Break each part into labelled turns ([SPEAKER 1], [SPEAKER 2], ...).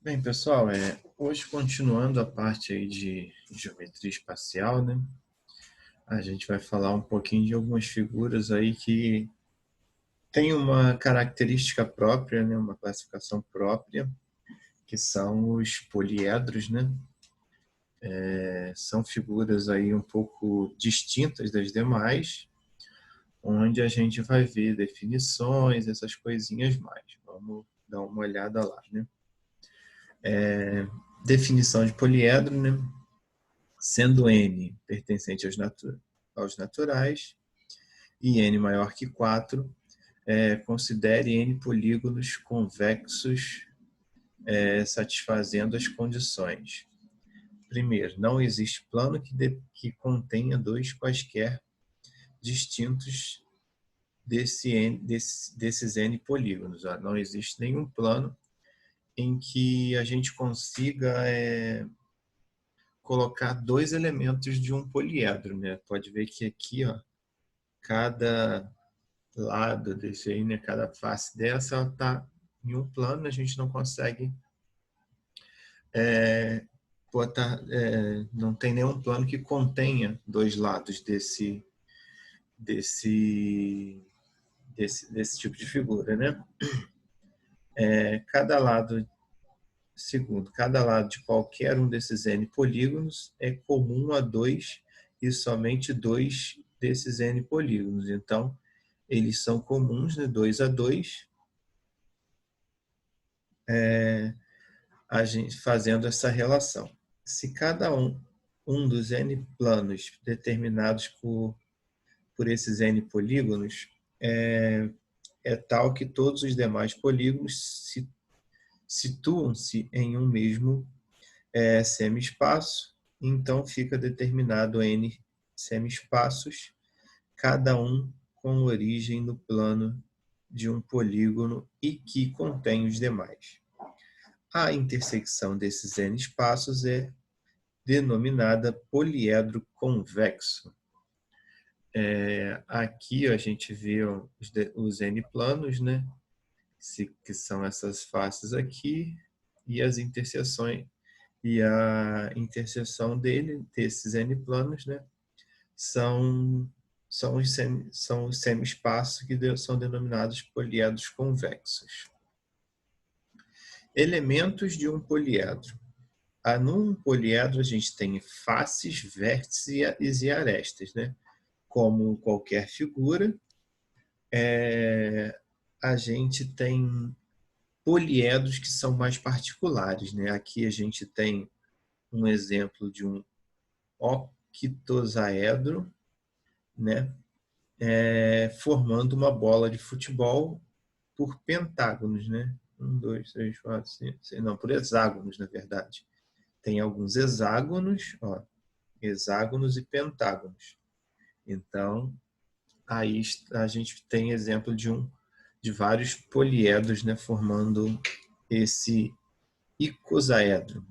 [SPEAKER 1] Bem, pessoal, hoje continuando a parte aí de geometria espacial, né? A gente vai falar um pouquinho de algumas figuras aí que têm uma característica própria, né? Uma classificação própria, que são os poliedros, né? São figuras aí um pouco distintas das demais, onde a gente vai ver definições, essas coisinhas mais. Vamos dar uma olhada lá, né? Definição de poliedro, né? Sendo n pertencente aos naturais e n maior que 4, considere n polígonos convexos satisfazendo as condições. Primeiro, não existe plano que contenha dois quaisquer distintos desses n polígonos. Não existe nenhum plano em que a gente consiga colocar dois elementos de um poliedro, né? Pode ver que aqui, ó, cada lado desse aí, né, cada face dessa, ela está em um plano, a gente não consegue botar, não tem nenhum plano que contenha dois lados desse tipo de figura, né? Cada lado, segundo, cada lado de qualquer um desses n polígonos é comum a dois e somente dois desses n polígonos. Então, eles são comuns, né, 2 a 2, a gente fazendo essa relação. Se cada um dos n planos determinados por esses n polígonos é tal que todos os demais polígonos situam-se em um mesmo semi-espaço, então fica determinado n semi-espaços, cada um com origem no plano de um polígono e que contém os demais. A intersecção desses n espaços é denominada poliedro convexo. Aqui a gente vê os n planos, né? Que são essas faces aqui, e as interseções, e a interseção desses n planos, né? São os semi-espaços que são denominados poliedros convexos. Elementos de um poliedro. Num poliedro a gente tem faces, vértices e arestas, né? Como qualquer figura, a gente tem poliedros que são mais particulares, né? Aqui a gente tem um exemplo de um octosaedro, né? Formando uma bola de futebol por pentágonos, né? 1, 2, 3, 4, 5, 6, não, por hexágonos, na verdade. Tem alguns hexágonos, ó, hexágonos e pentágonos. Então, aí a gente tem exemplo de vários poliedros, né, formando esse icosaedro.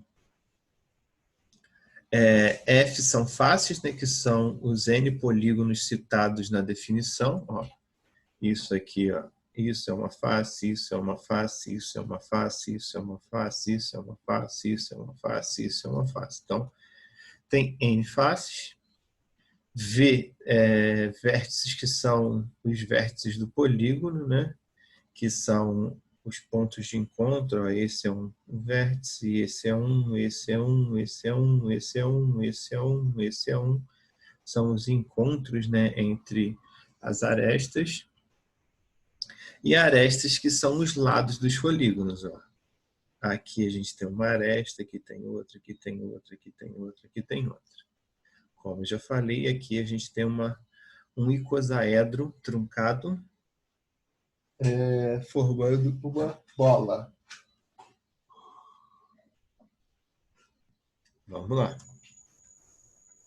[SPEAKER 1] F são faces, né, que são os n polígonos citados na definição. Ó, isso aqui, ó, isso é uma face, isso é uma face, isso é uma face, isso é uma face, isso é uma face, isso é uma face, isso é uma face. Então, tem n faces. Vértices que são os vértices do polígono, né? Que são os pontos de encontro. Esse é um vértice, esse é um, esse é um, esse é um, esse é um, esse é um, esse é um. São os encontros, né, entre as arestas. E arestas que são os lados dos polígonos. Ó. Aqui a gente tem uma aresta, aqui tem outra, aqui tem outra, aqui tem outra, aqui tem outra. Como eu já falei, aqui a gente tem um icosaedro truncado formando uma bola. Vamos lá.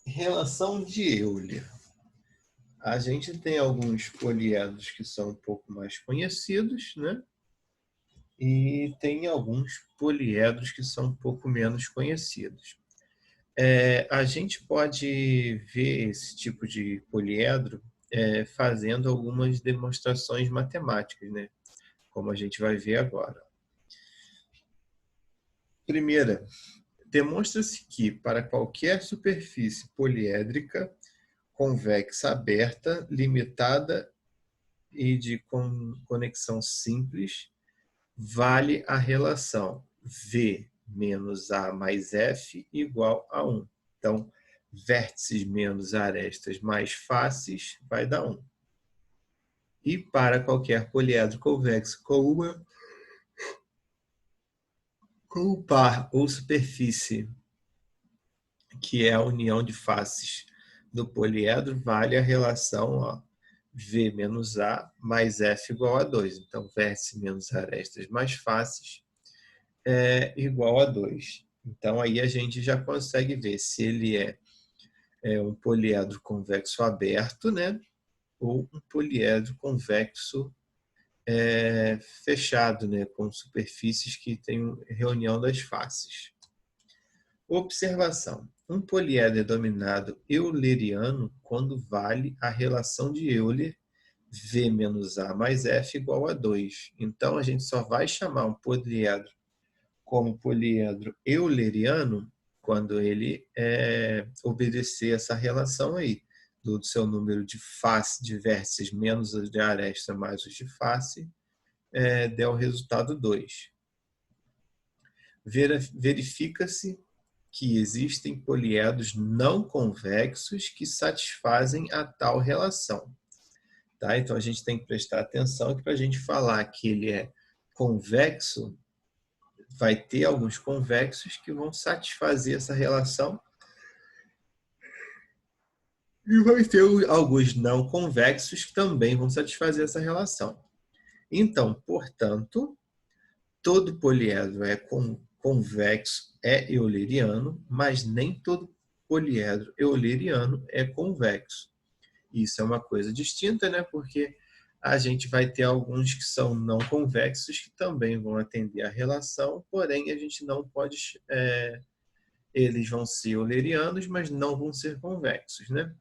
[SPEAKER 1] Relação de Euler. A gente tem alguns poliedros que são um pouco mais conhecidos, né? E tem alguns poliedros que são um pouco menos conhecidos. A gente pode ver esse tipo de poliedro fazendo algumas demonstrações matemáticas, né? Como a gente vai ver agora. Primeira, demonstra-se que para qualquer superfície poliédrica convexa aberta, limitada e de conexão simples, vale a relação V menos A mais F igual a 1. Então, vértices menos arestas mais faces vai dar 1. E para qualquer poliedro convexo com um par ou superfície que é a união de faces do poliedro, vale a relação V menos A mais F igual a 2. Então, vértice menos arestas mais faces é igual a 2. Então, aí a gente já consegue ver se ele é um poliedro convexo aberto, né? Ou um poliedro convexo fechado, né? Com superfícies que têm reunião das faces. Observação. Um poliedro é denominado euleriano quando vale a relação de Euler V menos A mais F igual a 2. Então, a gente só vai chamar um poliedro como poliedro euleriano quando ele obedecer essa relação aí, do seu número de face de vértices menos os de aresta mais os de face, der o resultado 2. Verifica-se que existem poliedros não convexos que satisfazem a tal relação. Tá? Então, a gente tem que prestar atenção que para a gente falar que ele é convexo, vai ter alguns convexos que vão satisfazer essa relação e vai ter alguns não convexos que também vão satisfazer essa relação. Então, portanto, todo poliedro convexo é euleriano, mas nem todo poliedro euleriano é convexo. Isso é uma coisa distinta, né? Porque a gente vai ter alguns que são não convexos que também vão atender à relação, porém a gente não pode... eles vão ser eulerianos, mas não vão ser convexos, né?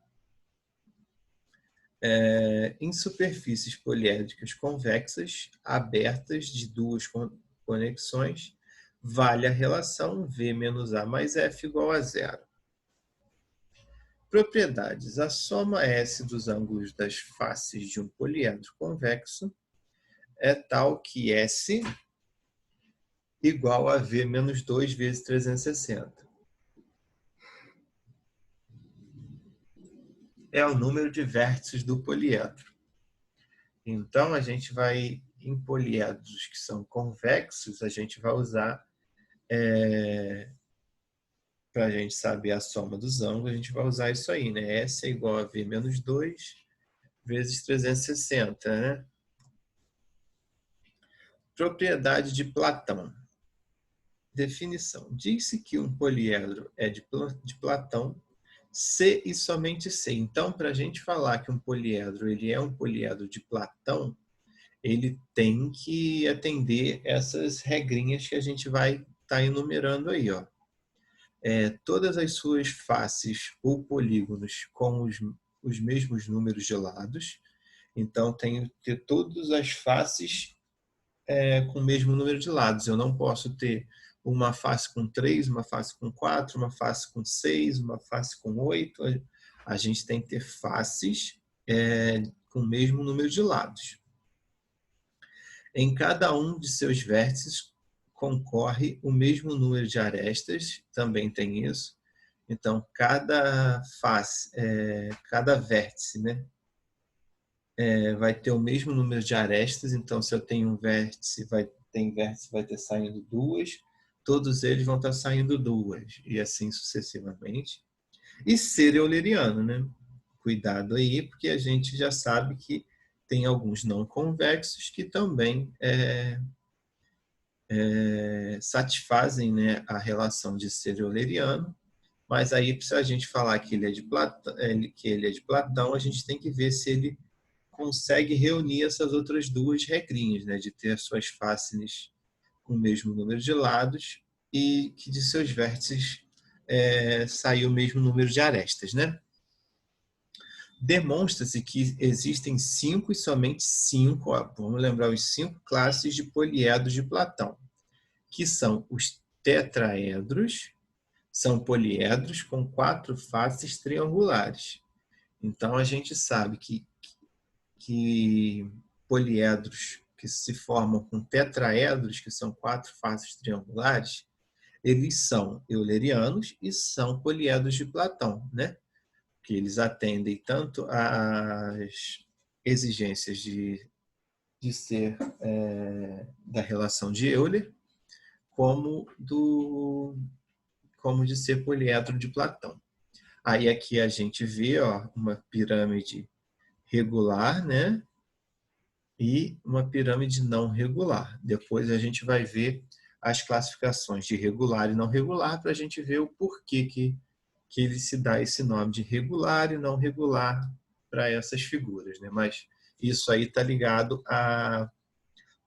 [SPEAKER 1] Em superfícies poliédricas convexas, abertas de duas conexões, vale a relação V menos A mais F igual a 0. Propriedades. A soma S dos ângulos das faces de um poliedro convexo é tal que S igual a V menos 2 vezes 360. É o número de vértices do poliedro. Então, a gente vai, em poliedros que são convexos, a gente vai usar, para a gente saber a soma dos ângulos, a gente vai usar isso aí, né? S é igual a V menos 2 vezes 360, né? Propriedade de Platão. Definição. Diz-se que um poliedro é de Platão se e somente se. Então, para a gente falar que um poliedro ele é um poliedro de Platão, ele tem que atender essas regrinhas que a gente vai estar enumerando aí. Ó. Todas as suas faces ou polígonos com os mesmos números de lados. Então, tenho que ter todas as faces com o mesmo número de lados. Eu não posso ter uma face com 3, uma face com 4, uma face com 6, uma face com 8. A gente tem que ter faces com o mesmo número de lados. Em cada um de seus vértices concorre o mesmo número de arestas, também tem isso. Então, cada face, cada vértice, né, vai ter o mesmo número de arestas. Então, se eu tenho um vértice, vai ter saindo 2, todos eles vão estar saindo 2, e assim sucessivamente. E ser euleriano, né? Cuidado aí, porque a gente já sabe que tem alguns não convexos que também satisfazem, né, a relação de ser euleriano, mas aí, se a gente falar que ele é de Platão, a gente tem que ver se ele consegue reunir essas outras duas regrinhas, né, de ter suas faces com o mesmo número de lados e que de seus vértices sair o mesmo número de arestas, né? Demonstra-se que existem 5 e somente 5, vamos lembrar os 5 classes de poliedros de Platão, que são os tetraedros são poliedros com 4 faces triangulares. Então, a gente sabe que poliedros que se formam com tetraedros, que são 4 faces triangulares, eles são eulerianos e são poliedros de Platão, né? Que eles atendem tanto às exigências de ser da relação de Euler, como de ser poliedro de Platão. Aí aqui a gente vê uma pirâmide regular, né? E uma pirâmide não regular. Depois a gente vai ver as classificações de regular e não regular para a gente ver o porquê que ele se dá esse nome de regular e não regular para essas figuras, né? Mas isso aí está ligado à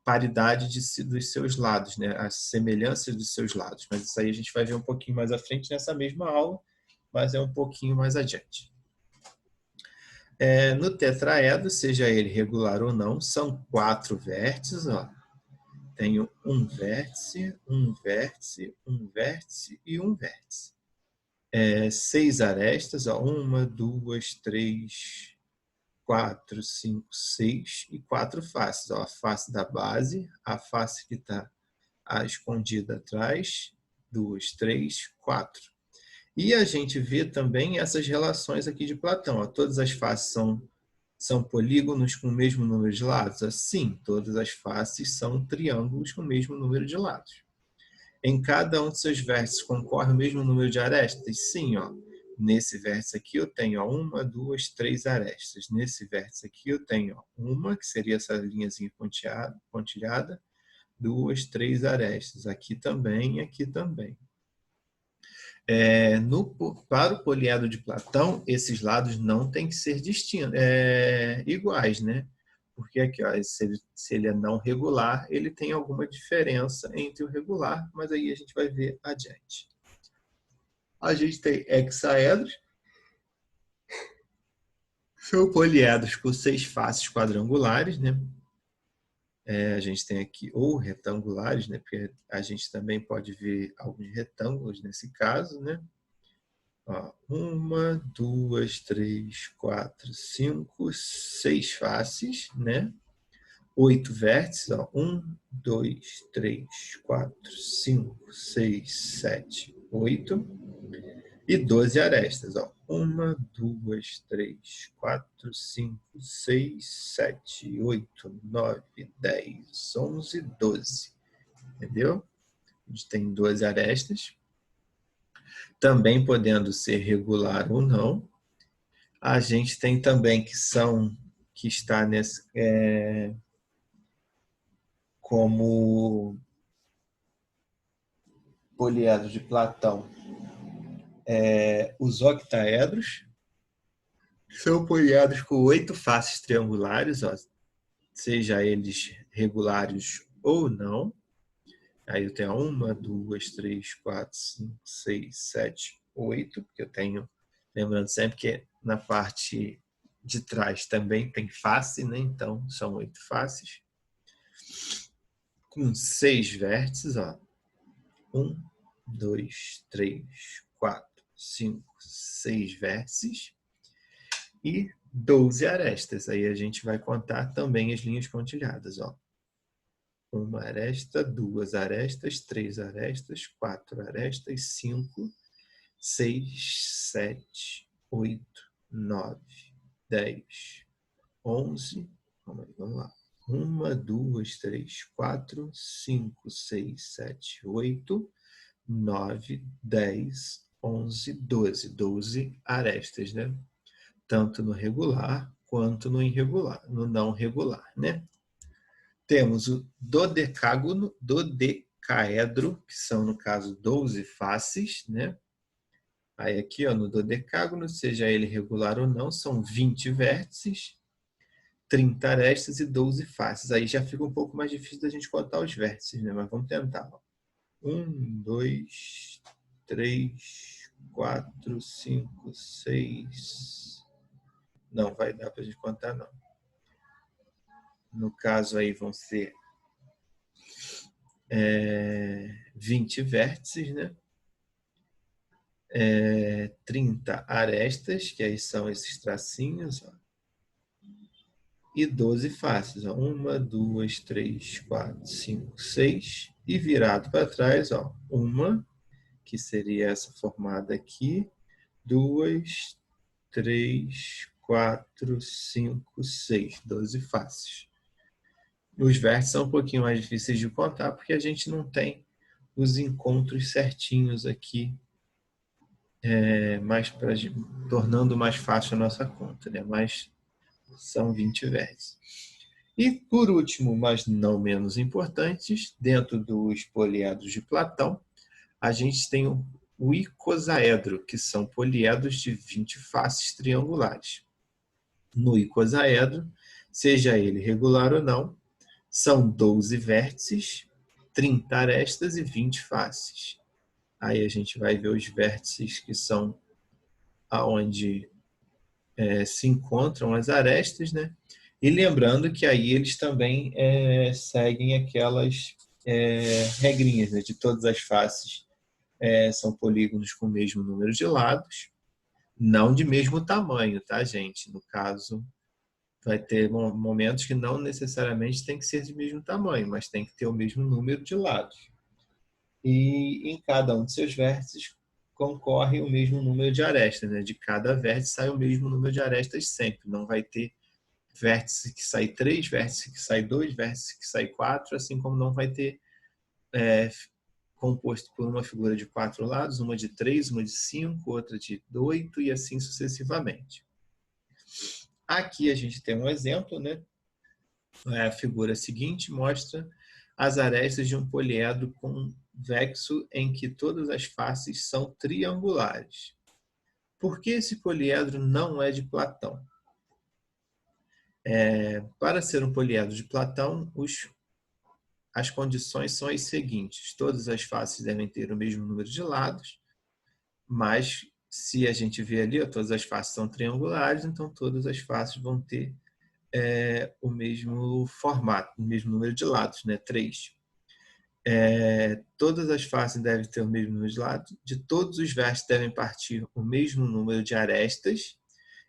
[SPEAKER 1] paridade dos seus lados, né? As semelhanças dos seus lados. Mas isso aí a gente vai ver um pouquinho mais à frente nessa mesma aula, mas é um pouquinho mais adiante. No tetraedro, seja ele regular ou não, são 4 vértices. Ó. Tenho um vértice, um vértice, um vértice e um vértice. 6 arestas, ó, 1, 2, 3, 4, 5, 6 e 4 faces. Ó, a face da base, a face que está escondida atrás, 2, 3, 4. E a gente vê também essas relações aqui de Platão. Ó, todas as faces são polígonos com o mesmo número de lados? Sim, todas as faces são triângulos com o mesmo número de lados. Em cada um de seus vértices concorre o mesmo número de arestas? Sim, ó. Nesse vértice aqui eu tenho 1, 2, 3 arestas. Nesse vértice aqui eu tenho uma, que seria essa linhazinha pontilhada, 2, 3 arestas. Aqui também, aqui também. Para o poliedro de Platão, esses lados não têm que ser iguais, né? Porque aqui, ó, se ele é não regular, ele tem alguma diferença entre o regular, mas aí a gente vai ver adiante. A gente tem hexaedros, são poliedros com 6 faces quadrangulares, né? A gente tem aqui, ou retangulares, né? Porque a gente também pode ver alguns retângulos nesse caso, né? 1, 2, 3, 4, 5, 6 faces, né? 8 vértices, 1, 2, 3, 4, 5, 6, 7, 8. E 12 arestas, 1, 2, 3, 4, 5, 6, 7, 8, 9, 10, 11, 12. Entendeu? A gente tem 12 arestas. Também podendo ser regular ou não. A gente tem também que está como poliedro de Platão, os octaedros, são poliedros com 8 faces triangulares, ó, seja eles regulares ou não. Aí eu tenho 1, 2, 3, 4, 5, 6, 7, 8, porque eu tenho, lembrando sempre que na parte de trás também tem face, né? Então são 8 faces. Com 6 vértices, ó. 1, 2, 3, 4, 5, 6 vértices. E 12 arestas. Aí a gente vai contar também as linhas pontilhadas, ó. 1 aresta, 2 arestas, 3 arestas, 4 arestas, 5, 6, 7, 8, 9, 10, 11. Vamos lá. 1, 2, 3, 4, 5, 6, 7, 8, 9, 10, 11, 12. 12 arestas, né? Tanto no regular quanto no irregular, no não regular, né? Temos o dodecaedro, que são, no caso, 12 faces, né? Aí aqui, ó, no dodecágono, seja ele regular ou não, são 20 vértices, 30 arestas e 12 faces. Aí já fica um pouco mais difícil da gente contar os vértices, né? Mas vamos tentar. 1, 2, 3, 4, 5, 6... Não vai dar para a gente contar, não. No caso aí vão ser 20 vértices, né? 30 arestas, que aí são esses tracinhos, ó, e 12 faces. Ó. 1, 2, 3, 4, 5, 6. E virado para trás, ó, uma, que seria essa formada aqui, 2, 3, 4, 5, 6. 12 faces. Os vértices são um pouquinho mais difíceis de contar, porque a gente não tem os encontros certinhos aqui, tornando mais fácil a nossa conta, né? Mas são 20 vértices. E, por último, mas não menos importantes, dentro dos poliedros de Platão, a gente tem o icosaedro, que são poliedros de 20 faces triangulares. No icosaedro, seja ele regular ou não, são 12 vértices, 30 arestas e 20 faces. Aí a gente vai ver os vértices que são aonde se encontram as arestas, né? E lembrando que aí eles também seguem aquelas regrinhas, né? De todas as faces são polígonos com o mesmo número de lados, não de mesmo tamanho, tá, gente? No caso, vai ter momentos que não necessariamente tem que ser de mesmo tamanho, mas tem que ter o mesmo número de lados. E em cada um de seus vértices concorre o mesmo número de arestas, né? De cada vértice sai o mesmo número de arestas sempre, não vai ter vértice que sai 3, vértice que sai 2, vértice que sai 4, assim como não vai ter composto por uma figura de 4 lados, uma de 3, uma de 5, outra de 8 e assim sucessivamente. Aqui a gente tem um exemplo, né? A figura seguinte mostra as arestas de um poliedro convexo em que todas as faces são triangulares. Por que esse poliedro não é de Platão? Para ser um poliedro de Platão, as condições são as seguintes. Todas as faces devem ter o mesmo número de lados, mas se a gente vê ali, todas as faces são triangulares, então todas as faces vão ter o mesmo formato, o mesmo número de lados, né? 3. Todas as faces devem ter o mesmo número de lados, de todos os vértices devem partir o mesmo número de arestas,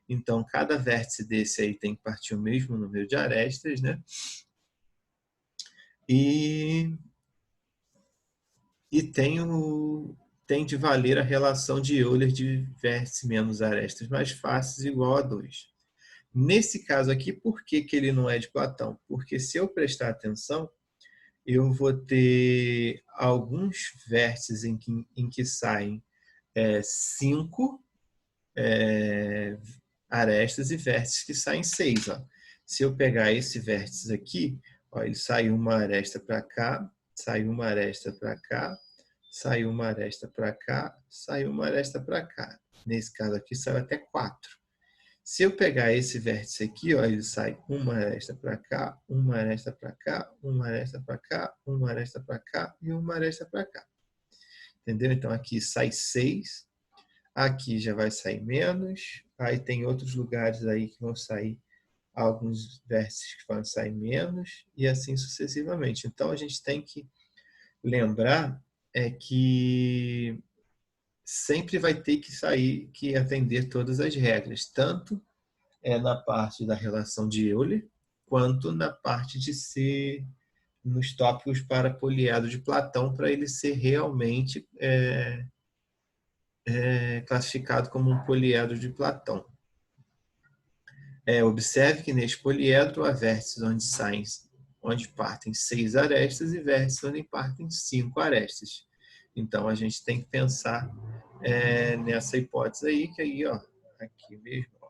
[SPEAKER 1] então cada vértice desse aí tem que partir o mesmo número de arestas, né? E tem de valer a relação de Euler de vértice menos arestas mais faces igual a 2. Nesse caso aqui, por que ele não é de Platão? Porque se eu prestar atenção, eu vou ter alguns vértices em que saem 5 arestas e vértices que saem 6. Ó. Se eu pegar esse vértice aqui, ó, ele sai uma aresta para cá, sai uma aresta para cá, sai uma aresta para cá, sai uma aresta para cá. Nesse caso aqui, saiu até 4. Se eu pegar esse vértice aqui, ó, ele sai uma aresta para cá, uma aresta para cá, uma aresta para cá, uma aresta para cá e uma aresta para cá. Entendeu? Então aqui sai 6, aqui já vai sair menos, aí tem outros lugares aí que vão sair alguns vértices que vão sair menos e assim sucessivamente. Então a gente tem que lembrar que sempre vai ter que sair, que atender todas as regras, tanto na parte da relação de Euler, quanto na parte de ser nos tópicos para poliedro de Platão, para ele ser realmente classificado como um poliedro de Platão. Observe que neste poliedro há vértices onde partem 6 arestas e vértices onde partem 5 arestas. Então a gente tem que pensar nessa hipótese aí, que aí, ó, aqui mesmo, ó,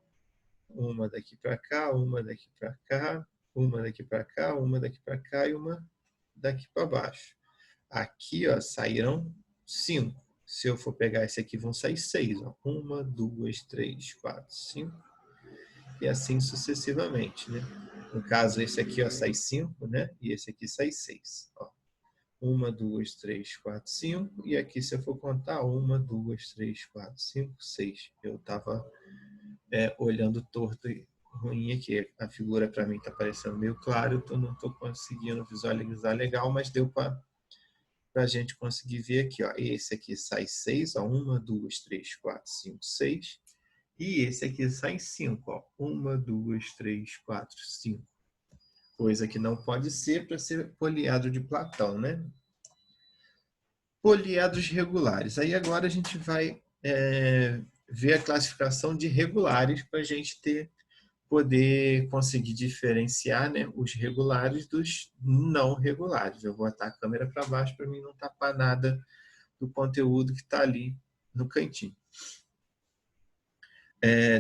[SPEAKER 1] uma daqui para cá, uma daqui para cá, uma daqui para cá, uma daqui para cá e uma daqui para baixo. Aqui, ó, saíram 5. Se eu for pegar esse aqui, vão sair 6. 1, 2, 3, 4, 5 e assim sucessivamente, né? No caso, esse aqui ó, sai 5, né? E esse aqui sai 6. 1, 2, 3, 4, 5. E aqui, se eu for contar, 1, 2, 3, 4, 5, 6. Eu estava olhando torto e ruim aqui. A figura para mim está parecendo meio claro, eu não estou conseguindo visualizar legal, mas deu para para a gente conseguir ver aqui, ó, esse aqui sai 6, ó, 1, 2, 3, 4, 5, 6. E esse aqui sai 5, ó, 1, 2, 3, 4, 5. Coisa que não pode ser para ser poliedro de Platão, né? Poliedros regulares. Aí agora a gente vai ver a classificação de regulares para a gente poder conseguir diferenciar, né, os regulares dos não regulares. Eu vou botar a câmera para baixo para mim não tapar nada do conteúdo que está ali no cantinho.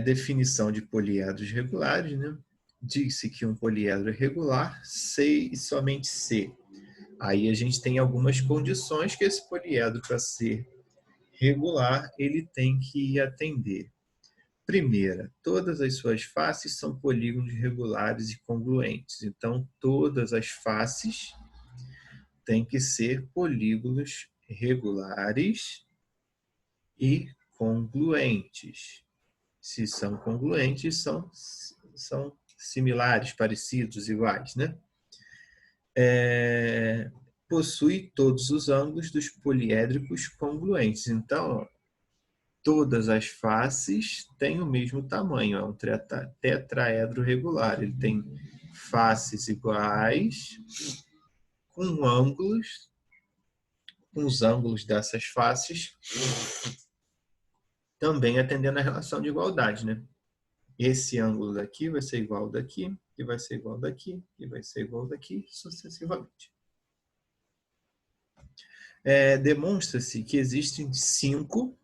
[SPEAKER 1] Definição de poliedros regulares, né? Diz-se que um poliedro é regular se e somente se. Aí a gente tem algumas condições que esse poliedro, para ser regular, ele tem que atender. Primeira, todas as suas faces são polígonos regulares e congruentes. Então, todas as faces têm que ser polígonos regulares e congruentes. Se são congruentes, são similares, parecidos, iguais, né? Possui todos os ângulos dos poliédricos congruentes. Então, todas as faces têm o mesmo tamanho, é um tetraedro regular. Ele tem faces iguais, com os ângulos dessas faces também atendendo à relação de igualdade, né? Esse ângulo daqui vai ser igual ao daqui, e vai ser igual ao daqui, e vai ser igual ao daqui, sucessivamente. Demonstra-se que existem 5,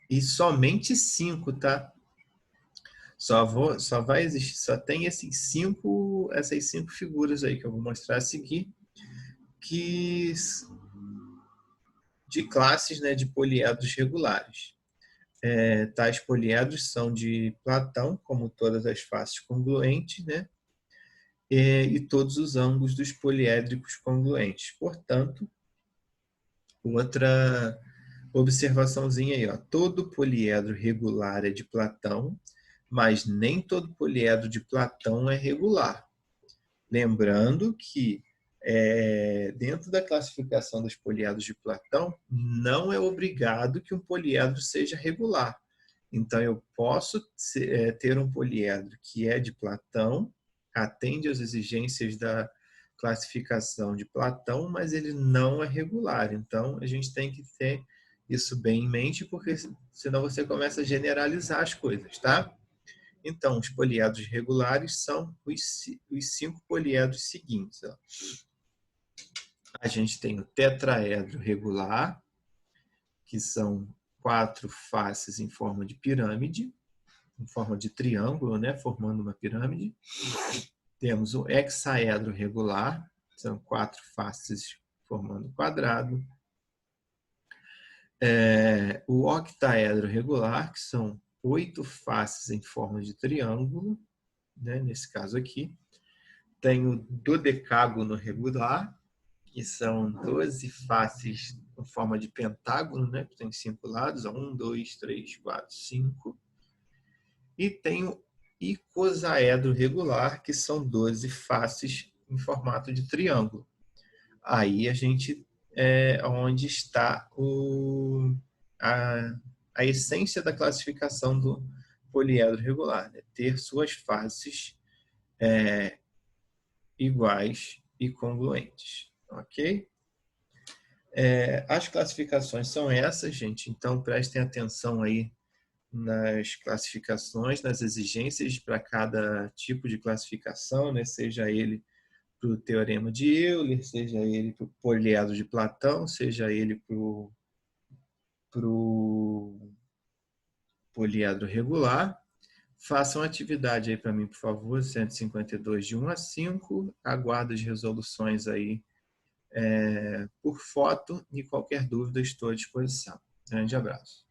[SPEAKER 1] e somente 5, tá? Só vai existir, só tem essas cinco figuras aí que eu vou mostrar a seguir, de classes, né, de poliedros regulares. Tais poliedros são de Platão, como todas as faces congruentes, né? E todos os ângulos dos poliédricos congruentes. Portanto, outra observaçãozinha aí, ó. Todo poliedro regular é de Platão, mas nem todo poliedro de Platão é regular. Lembrando que dentro da classificação dos poliedros de Platão, não é obrigado que um poliedro seja regular. Então, eu posso ter um poliedro que é de Platão, atende às exigências da classificação de Platão, mas ele não é regular. Então, a gente tem que ter isso bem em mente, porque senão você começa a generalizar as coisas, tá? Então, os poliedros regulares são os 5 poliedros seguintes. Ó. A gente tem o tetraedro regular, que são 4 faces em forma de pirâmide, em forma de triângulo, né, formando uma pirâmide. Temos o hexaedro regular, são 4 faces formando um quadrado. O octaedro regular, que são 8 faces em forma de triângulo, né, nesse caso aqui. Tem o dodecágono regular, que são 12 faces em forma de pentágono, né, que tem 5 lados, 1, 2, 3, 4, 5. E tem o icosaedro regular, que são 12 faces em formato de triângulo. Aí a gente onde está a essência da classificação do poliedro regular, né? Ter suas faces iguais e congruentes, ok? As classificações são essas, gente, então prestem atenção aí nas classificações, nas exigências para cada tipo de classificação, né? Seja ele para o teorema de Euler, seja ele para o poliedro de Platão, seja ele para o poliedro regular. Façam atividade aí para mim, por favor, 152 de 1 a 5. Aguardo as resoluções aí por foto e qualquer dúvida estou à disposição. Grande abraço.